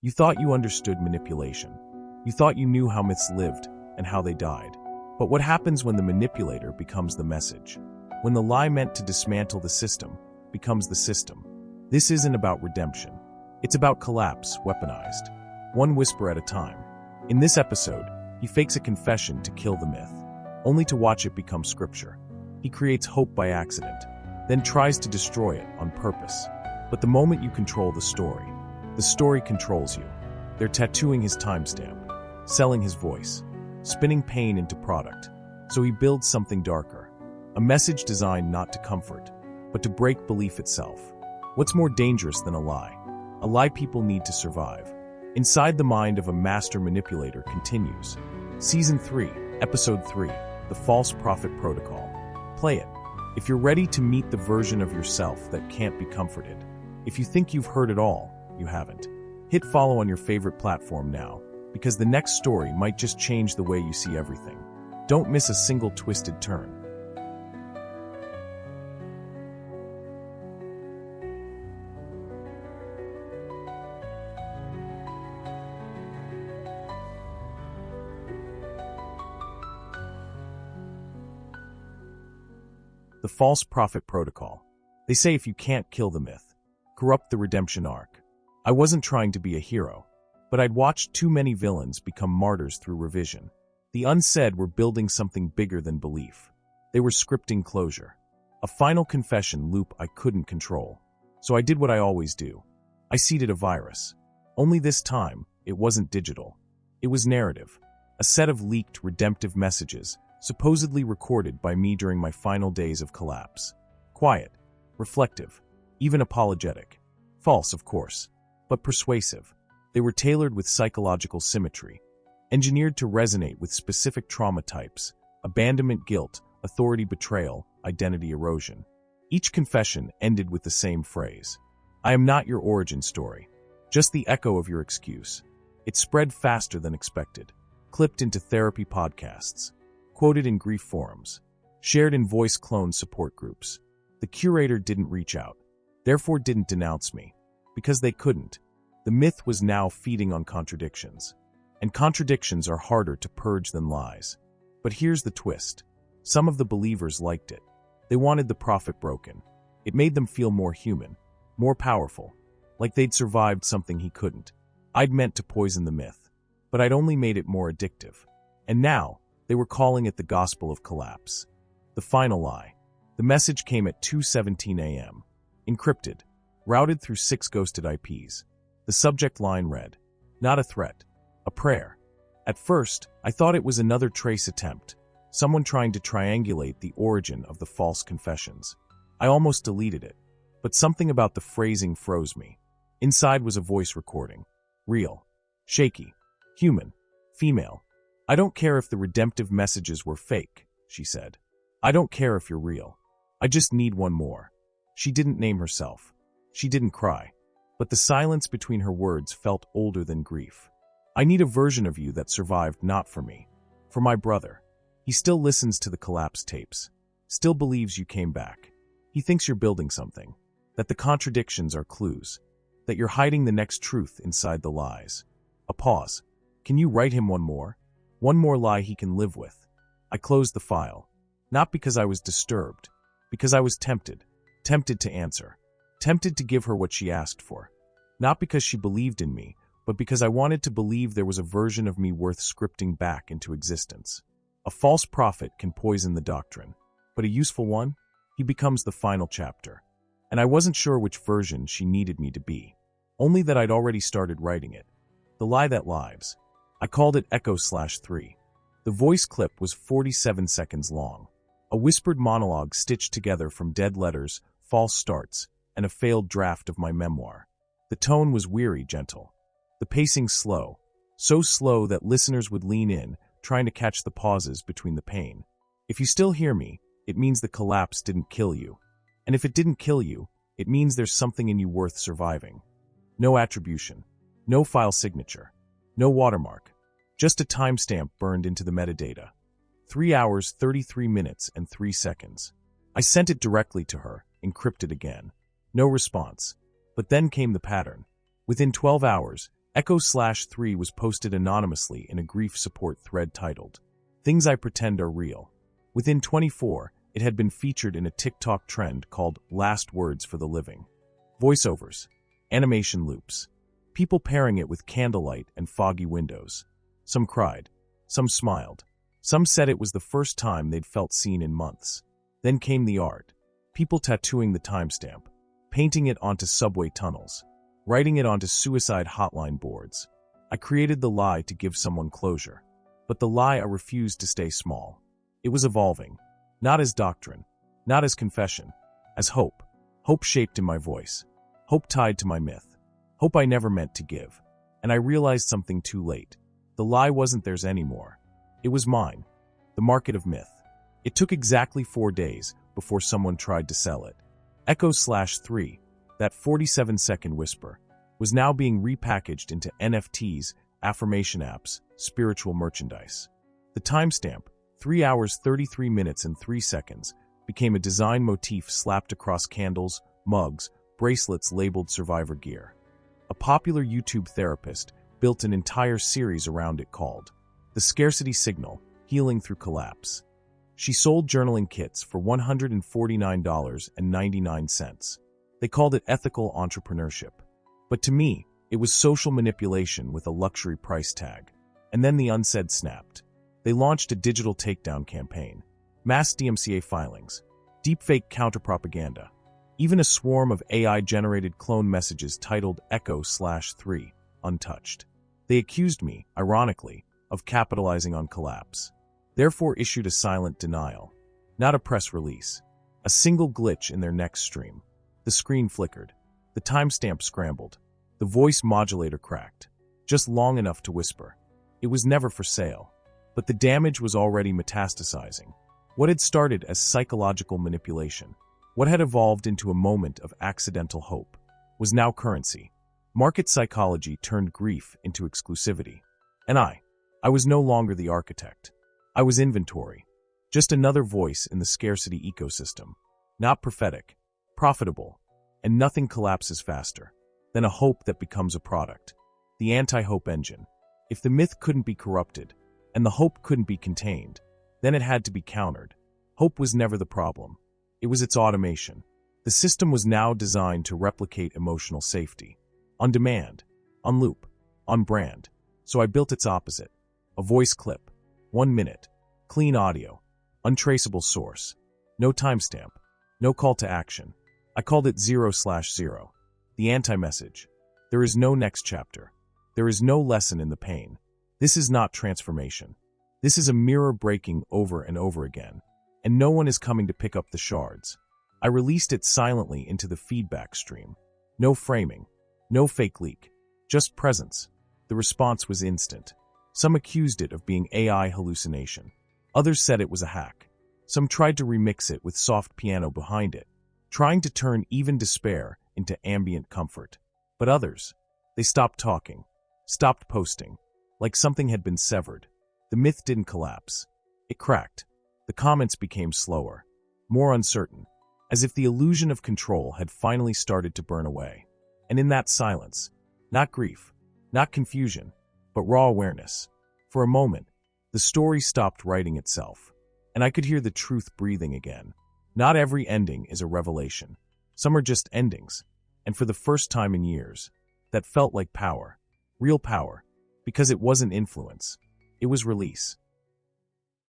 You thought you understood manipulation. You thought you knew how myths lived and how they died. But what happens when the manipulator becomes the message? When the lie meant to dismantle the system becomes the system? This isn't about redemption. It's about collapse, weaponized. One whisper at a time. In this episode, he fakes a confession to kill the myth, only to watch it become scripture. He creates hope by accident, then tries to destroy it on purpose. But the moment you control the story controls you. They're tattooing his timestamp, selling his voice, spinning pain into product. So he builds something darker. A message designed not to comfort, but to break belief itself. What's more dangerous than a lie? A lie people need to survive. Inside the Mind of a Master Manipulator continues. Season 3, Episode 3, The False Prophet Protocol. Play it. If you're ready to meet the version of yourself that can't be comforted. If you think you've heard it all, you haven't. Hit follow on your favorite platform now, because the next story might just change the way you see everything. Don't miss a single twisted turn. The False Prophet Protocol. They say if you can't kill the myth, corrupt the redemption arc. I wasn't trying to be a hero, but I'd watched too many villains become martyrs through revision. The unsaid were building something bigger than belief. They were scripting closure. A final confession loop I couldn't control. So I did what I always do. I seeded a virus. Only this time, it wasn't digital. It was narrative. A set of leaked, redemptive messages, supposedly recorded by me during my final days of collapse. Quiet, reflective, even apologetic. False, of course, but persuasive. They were tailored with psychological symmetry, engineered to resonate with specific trauma types: abandonment guilt, authority betrayal, identity erosion. Each confession ended with the same phrase: I am not your origin story, just the echo of your excuse. It spread faster than expected, clipped into therapy podcasts, quoted in grief forums, shared in voice clone support groups. The curator didn't reach out, therefore didn't denounce me, because they couldn't. The myth was now feeding on contradictions, and contradictions are harder to purge than lies. But here's the twist. Some of the believers liked it. They wanted the prophet broken. It made them feel more human, more powerful, like they'd survived something he couldn't. I'd meant to poison the myth, but I'd only made it more addictive. And now, they were calling it the gospel of collapse. The final lie. The message came at 2:17 a.m., encrypted, routed through 6 ghosted IPs. The subject line read, not a threat, a prayer. At first, I thought it was another trace attempt, someone trying to triangulate the origin of the false confessions. I almost deleted it, but something about the phrasing froze me. Inside was a voice recording. Real, shaky, human, female. I don't care if the redemptive messages were fake, she said. I don't care if you're real. I just need one more. She didn't name herself. She didn't cry. But the silence between her words felt older than grief. I need a version of you that survived not for me, for my brother. He still listens to the collapse tapes, still believes you came back. He thinks you're building something, that the contradictions are clues, that you're hiding the next truth inside the lies. A pause. Can you write him one more? One more lie he can live with. I closed the file, not because I was disturbed, because I was tempted to answer, tempted to give her what she asked for. Not because she believed in me, but because I wanted to believe there was a version of me worth scripting back into existence. A false prophet can poison the doctrine, but a useful one? He becomes the final chapter. And I wasn't sure which version she needed me to be, only that I'd already started writing it. The lie that lives. I called it Echo/3. The voice clip was 47 seconds long. A whispered monologue stitched together from dead letters, false starts, and a failed draft of my memoir. The tone was weary, gentle. The pacing slow. So slow that listeners would lean in, trying to catch the pauses between the pain. If you still hear me, it means the collapse didn't kill you. And if it didn't kill you, it means there's something in you worth surviving. No attribution. No file signature. No watermark. Just a timestamp burned into the metadata. 3 hours, 33 minutes, and 3 seconds. I sent it directly to her, encrypted again. No response. But then came the pattern. Within 12 hours, Echo/3 was posted anonymously in a grief support thread titled, "Things I Pretend Are Real." Within 24, it had been featured in a TikTok trend called Last Words for the Living. Voiceovers, animation loops, people pairing it with candlelight and foggy windows. Some cried, some smiled. Some said it was the first time they'd felt seen in months. Then came the art. People tattooing the timestamp, painting it onto subway tunnels, writing it onto suicide hotline boards. I created the lie to give someone closure. But the lie I refused to stay small. It was evolving. Not as doctrine, not as confession, as hope. Hope shaped in my voice. Hope tied to my myth. Hope I never meant to give. And I realized something too late. The lie wasn't theirs anymore. It was mine. The market of myth. It took exactly 4 days before someone tried to sell it. Echo/3, that 47-second whisper, was now being repackaged into NFTs, affirmation apps, spiritual merchandise. The timestamp, 3 hours 33 minutes and 3 seconds, became a design motif slapped across candles, mugs, bracelets labeled survivor gear. A popular YouTube therapist built an entire series around it called The Scarcity Signal, Healing Through Collapse. She sold journaling kits for $149.99. They called it ethical entrepreneurship. But to me, it was social manipulation with a luxury price tag. And then the unsaid snapped. They launched a digital takedown campaign, mass DMCA filings, deepfake counterpropaganda, even a swarm of AI-generated clone messages titled Echo/3, untouched. They accused me, ironically, of capitalizing on collapse. Therefore issued a silent denial, not a press release. A single glitch in their next stream. The screen flickered. The timestamp scrambled. The voice modulator cracked. Just long enough to whisper. It was never for sale. But the damage was already metastasizing. What had started as psychological manipulation, what had evolved into a moment of accidental hope, was now currency. Market psychology turned grief into exclusivity. And I was no longer the architect. I was inventory. Just another voice in the scarcity ecosystem. Not prophetic, profitable, and nothing collapses faster than a hope that becomes a product. The anti-hope engine. If the myth couldn't be corrupted, and the hope couldn't be contained, then it had to be countered. Hope was never the problem. It was its automation. The system was now designed to replicate emotional safety. On demand, on loop, on brand. So I built its opposite. A voice clip. 1 minute. Clean audio. Untraceable source. No timestamp. No call to action. I called it 0/0. The anti-message. There is no next chapter. There is no lesson in the pain. This is not transformation. This is a mirror breaking over and over again. And no one is coming to pick up the shards. I released it silently into the feedback stream. No framing. No fake leak. Just presence. The response was instant. Some accused it of being AI hallucination. Others said it was a hack. Some tried to remix it with soft piano behind it, trying to turn even despair into ambient comfort. But others, they stopped talking, stopped posting, like something had been severed. The myth didn't collapse. It cracked. The comments became slower, more uncertain, as if the illusion of control had finally started to burn away. And in that silence, not grief, not confusion, but raw awareness. For a moment, the story stopped writing itself, and I could hear the truth breathing again. Not every ending is a revelation. Some are just endings, and for the first time in years, that felt like power. Real power. Because it wasn't influence. It was release.